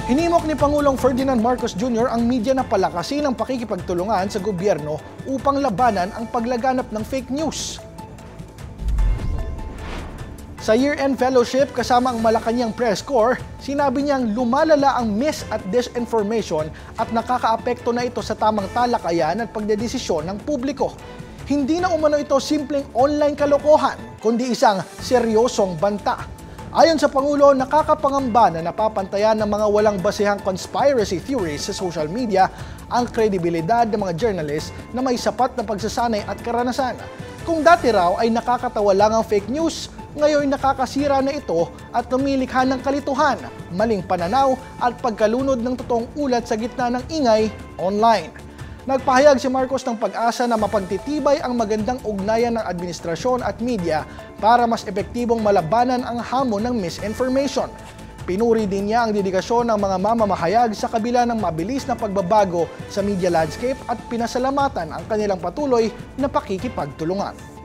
Hinimok ni Pangulong Ferdinand Marcos Jr. ang media na palakasin ang pakikipagtulungan sa gobyerno upang labanan ang paglaganap ng fake news. Sa year-end fellowship kasama ang Malacanang Press Corps, sinabi niyang lumalala ang mis at disinformation at nakakaapekto na ito sa tamang talakayan at pagdedesisyon ng publiko. Hindi na umano ito simpleng online kalokohan, kundi isang seryosong banta. Ayon sa Pangulo, nakakapangamba na napapantayan ng mga walang basehang conspiracy theories sa social media ang kredibilidad ng mga journalists na may sapat na pagsasanay at karanasan. Kung dati raw ay nakakatawa lang ang fake news, ngayon nakakasira na ito at lumilikha ng kalituhan, maling pananaw at pagkalunod ng totoong ulat sa gitna ng ingay online. Nagpahayag si Marcos ng pag-asa na mapagtitibay ang magandang ugnayan ng administrasyon at media para mas epektibong malabanan ang hamon ng misinformation. Pinuri din niya ang dedikasyon ng mga mamamahayag sa kabila ng mabilis na pagbabago sa media landscape at pinasalamatan ang kanilang patuloy na pakikipagtulungan.